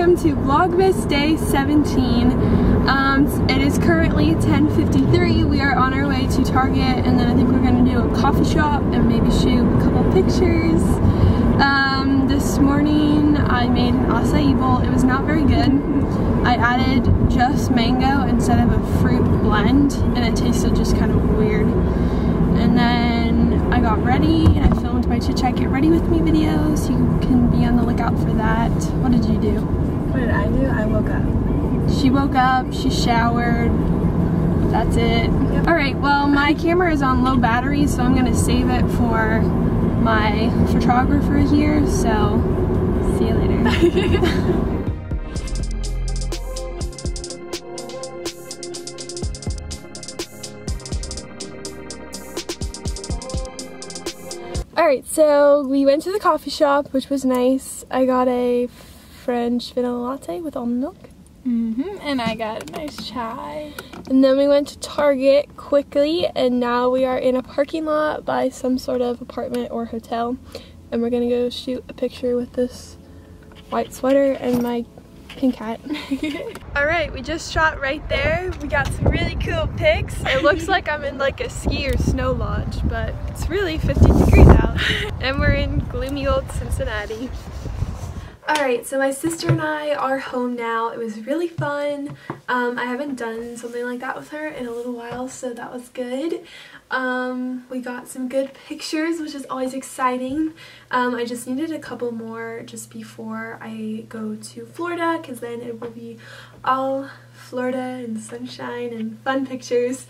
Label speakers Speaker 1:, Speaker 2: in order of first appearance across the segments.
Speaker 1: welcome to Vlogmas Day 17. It is currently 10:53. We are on our way to Target, and then I think we're going to do a coffee shop and maybe shoot a couple pictures. This morning I made an acai bowl. It was not very good. I added just mango instead of a fruit blend, and it tasted just kind of weird. And then I got ready and I filmed my Chit Chat Get Ready With Me video, so you can be on the lookout for that. What did you do?
Speaker 2: What did I do? I woke up.
Speaker 1: She woke up, she showered, that's it. Yep. Alright, well my camera is on low battery, so I'm gonna save it for my photographer here, so see you later. Alright, so we went to the coffee shop, which was nice. I got a French vanilla latte with almond milk.
Speaker 2: And I got a nice chai.
Speaker 1: And then we went to Target quickly, and now we are in a parking lot by some sort of apartment or hotel. And we're gonna go shoot a picture with this white sweater and my pink hat. Alright, we just shot right there. We got some really cool pics. It looks like I'm in like a ski or snow lodge, but it's really 50 degrees out. And we're in gloomy old Cincinnati. Alright, so my sister and I are home now. It was really fun. I haven't done something like that with her in a little while, so that was good. We got some good pictures, which is always exciting. I just needed a couple more just before I go to Florida, because then it will be all Florida and sunshine and fun pictures.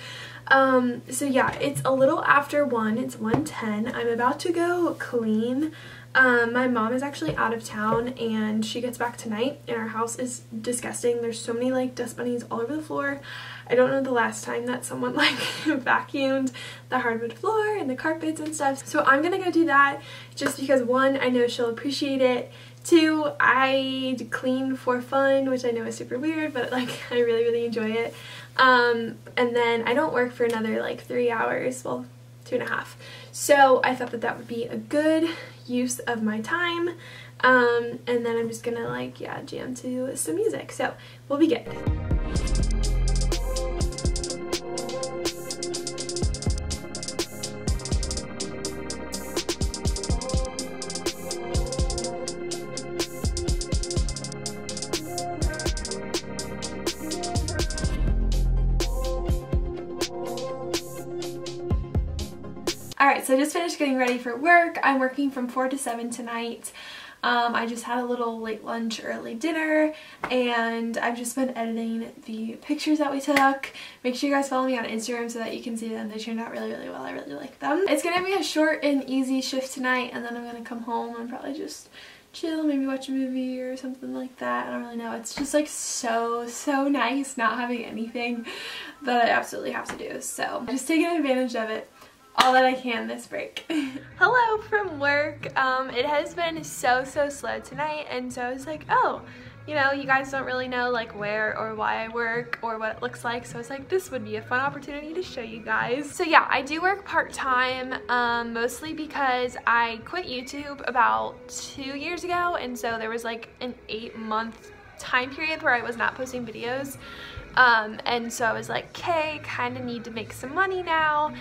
Speaker 1: So yeah, it's a little after 1. It's 1:10. I'm about to go clean. My mom is actually out of town and she gets back tonight, and our house is disgusting. There's so many like dust bunnies all over the floor. I don't know the last time that someone like vacuumed the hardwood floor and the carpets and stuff. So I'm gonna go do that just because, one, I know she'll appreciate it. 2, I clean for fun, which I know is super weird, but like I really enjoy it. And then I don't work for another like 3 hours, well 2.5. So I thought that that would be a good use of my time. And then I'm just gonna like, yeah, jam to some music. So we'll be good. Alright, so I just finished getting ready for work. I'm working from 4 to 7 tonight. I just had a little late lunch, early dinner, and I've just been editing the pictures that we took. Make sure you guys follow me on Instagram so that you can see them. They turned out really well. I really like them. It's gonna be a short and easy shift tonight, and then I'm gonna come home and probably just chill, maybe watch a movie or something like that. I don't really know. It's just like so nice not having anything that I absolutely have to do. So just taking advantage of it all that I can this break. Hello from work. It has been so slow tonight, and so I was like, oh, you know, you guys don't really know like where or why I work or what it looks like, so I was like, this would be a fun opportunity to show you guys. So yeah, I do work part-time, mostly because I quit YouTube about 2 years ago, and so there was like an 8-month time period where I was not posting videos. And so I was like, okay, kind of need to make some money now.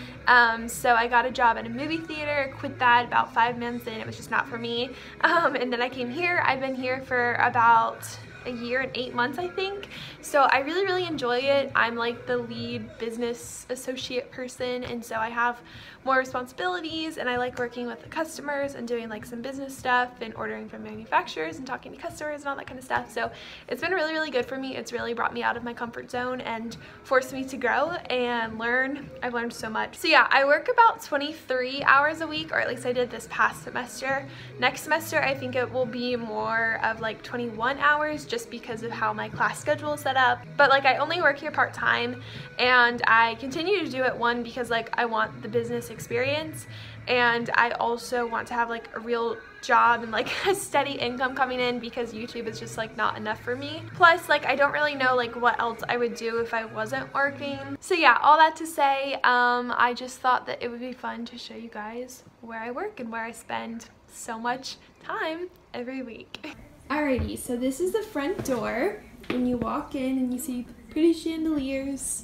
Speaker 1: So I got a job at a movie theater, quit that about 5 months in. It was just not for me. And then I came here. I've been here for about a year and 8 months, I think. So I really enjoy it. I'm like the lead business associate person, and so I have more responsibilities, and I like working with the customers and doing like some business stuff and ordering from manufacturers and talking to customers and all that kind of stuff. So it's been really good for me. It's really brought me out of my comfort zone and forced me to grow and learn. I've learned so much. So yeah, I work about 23 hours a week, or at least I did this past semester. Next semester I think it will be more of like 21 hours just because of how my class schedule is set up. But like I only work here part-time, and I continue to do it, one, because like I want the business experience, and I also want to have like a real job and like a steady income coming in, because YouTube is just like not enough for me. Plus like I don't really know like what else I would do if I wasn't working. So yeah, all that to say, I just thought that it would be fun to show you guys where I work and where I spend so much time every week. Alrighty, so this is the front door, and you walk in and you see pretty chandeliers.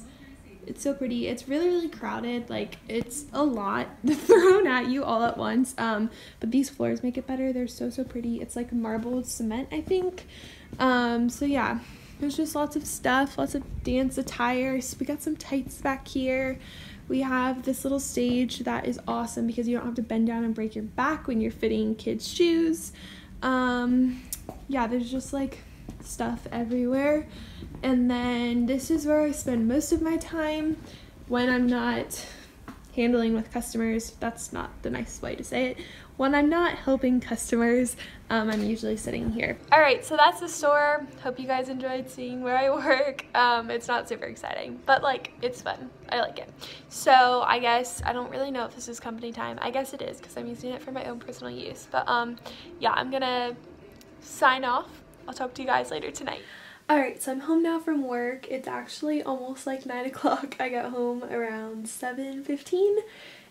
Speaker 1: It's so pretty. It's really, really crowded. Like, it's a lot thrown at you all at once. But these floors make it better. They're so, so pretty. It's like marbled cement, I think. So yeah, there's just lots of stuff, lots of dance attires. We got some tights back here. We have this little stage that is awesome because you don't have to bend down and break your back when you're fitting kids' shoes. Yeah, there's just like stuff everywhere. And then this is where I spend most of my time when I'm not handling with customers. That's not the nicest way to say it. When I'm not helping customers, I'm usually sitting here. Alright, so that's the store. Hope you guys enjoyed seeing where I work. It's not super exciting, but like, it's fun. I like it. So I guess, I don't really know if this is company time. I guess it is because I'm using it for my own personal use. But yeah, I'm gonna sign off. I'll talk to you guys later tonight. Alright, so I'm home now from work. It's actually almost like 9 o'clock. I got home around 7:15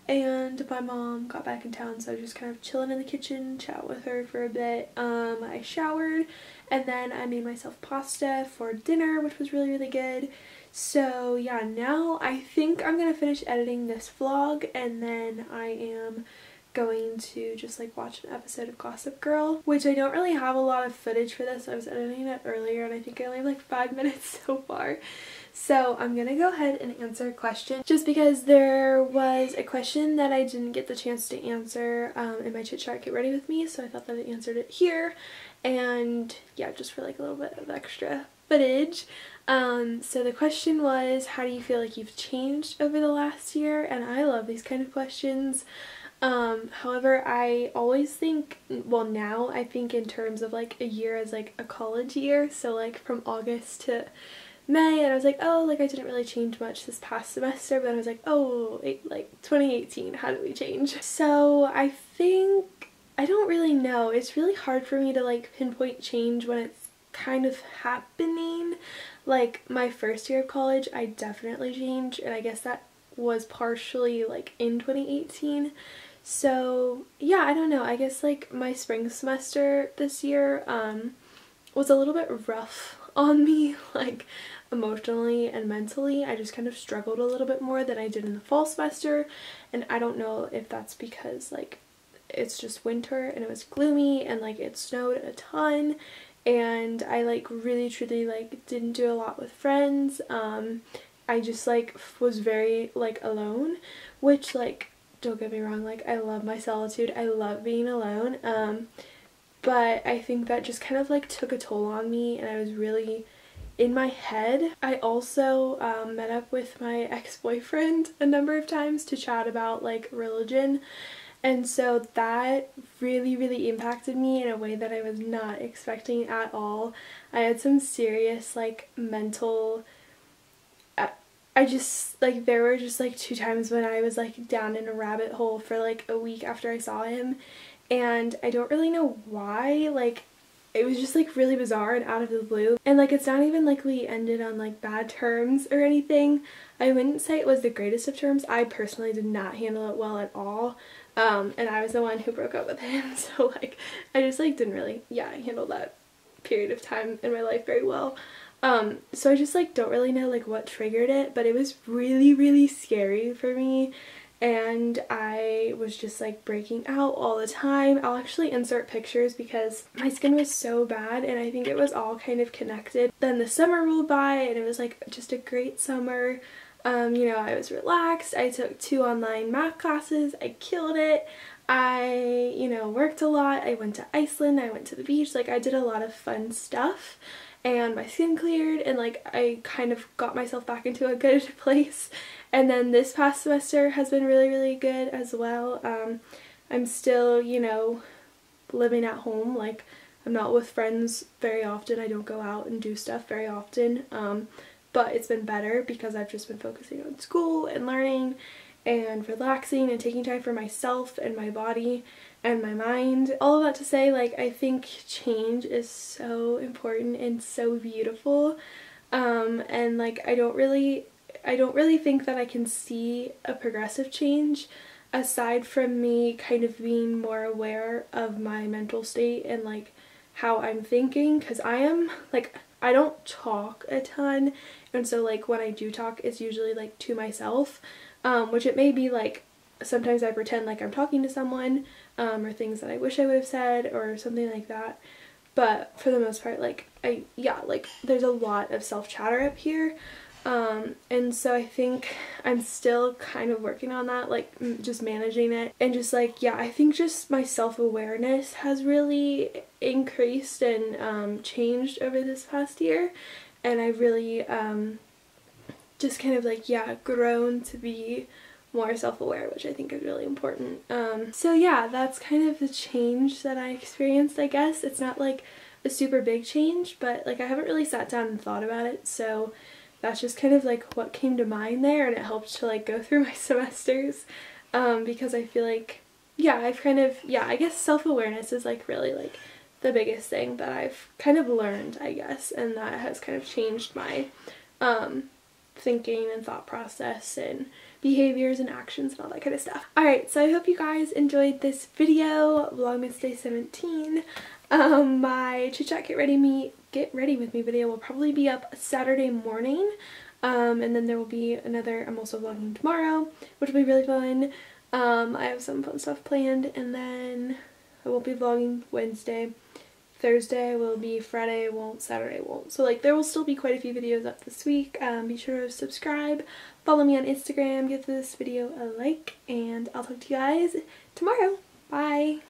Speaker 1: and my mom got back in town, so I was just kind of chilling in the kitchen, chat with her for a bit. I showered and then I made myself pasta for dinner, which was really, really good. So yeah, now I think I'm gonna finish editing this vlog and then I am going to just like watch an episode of Gossip Girl, which I don't really have a lot of footage for this. I was editing it earlier and I think I only have like 5 minutes so far. So I'm gonna go ahead and answer a question just because there was a question that I didn't get the chance to answer in my chit chat get ready with me, so I thought that I answered it here. And yeah, just for like a little bit of extra footage. So the question was, how do you feel like you've changed over the last year? And I love these kind of questions. However, I always think, well now I think in terms of like a year as like a college year, so like from August to May, and I was like, oh, like I didn't really change much this past semester, but then I was like, oh, like 2018, how did we change? So I think, I don't really know, it's really hard for me to like pinpoint change when it's kind of happening. Like my first year of college, I definitely changed, and I guess that was partially like in 2018. So yeah, I don't know, I guess like my spring semester this year was a little bit rough on me, like emotionally and mentally. I just kind of struggled a little bit more than I did in the fall semester, and I don't know if that's because like it's just winter and it was gloomy and like it snowed a ton and I like really truly like didn't do a lot with friends. I just like was very like alone, which like, don't get me wrong, like I love my solitude, I love being alone, but I think that just kind of like took a toll on me and I was really in my head. I also met up with my ex-boyfriend a number of times to chat about like religion, and so that really, really impacted me in a way that I was not expecting at all. I had some serious like mental, I just, like, there were just, like, 2 times when I was, like, down in a rabbit hole for, like, a week after I saw him, and I don't really know why, like, it was just, like, really bizarre and out of the blue, and, like, it's not even like we ended on, like, bad terms or anything. I wouldn't say it was the greatest of terms. I personally did not handle it well at all, and I was the one who broke up with him, so, like, I just, like, didn't really, yeah, handle that period of time in my life very well. So I just like don't really know like what triggered it, but it was really, really scary for me, and I was just like breaking out all the time. I'll actually insert pictures because my skin was so bad and I think it was all kind of connected. Then the summer rolled by and it was like just a great summer. You know, I was relaxed. I took 2 online math classes. I killed it. I, you know, worked a lot. I went to Iceland. I went to the beach. Like I did a lot of fun stuff. And my skin cleared and like I kind of got myself back into a good place. And then this past semester has been really, really good as well. I'm still, you know, living at home. Like I'm not with friends very often. I don't go out and do stuff very often. But it's been better because I've just been focusing on school and learning and relaxing and taking time for myself and my body and my mind. All of that to say, like, I think change is so important and so beautiful, and like I don't really think that I can see a progressive change aside from me kind of being more aware of my mental state and like how I'm thinking, because I am like, I don't talk a ton, and so like when I do talk it's usually like to myself, which it may be like sometimes I pretend like I'm talking to someone, or things that I wish I would have said or something like that, but for the most part like like there's a lot of self-chatter up here, and so I think I'm still kind of working on that, like just managing it, and just like, yeah, I think just my self-awareness has really increased and changed over this past year, and I've really just kind of like, yeah, grown to be more self-aware, which I think is really important. So yeah, that's kind of the change that I experienced, I guess. It's not like a super big change, but like I haven't really sat down and thought about it, so that's just kind of like what came to mind there, and it helped to like go through my semesters, because I feel like, yeah, I've kind of, yeah, I guess self-awareness is like really like the biggest thing that I've kind of learned, I guess, and that has kind of changed my thinking and thought process and behaviors and actions and all that kind of stuff. Alright, so I hope you guys enjoyed this video, Vlogmas Day 17. My chit chat get ready with me video will probably be up Saturday morning, and then there will be another, I'm also vlogging tomorrow, which will be really fun. I have some fun stuff planned, and then I won't be vlogging Wednesday. Thursday will be, Friday won't, Saturday won't. So like there will still be quite a few videos up this week. Be sure to subscribe, follow me on Instagram, give this video a like, and I'll talk to you guys tomorrow. Bye!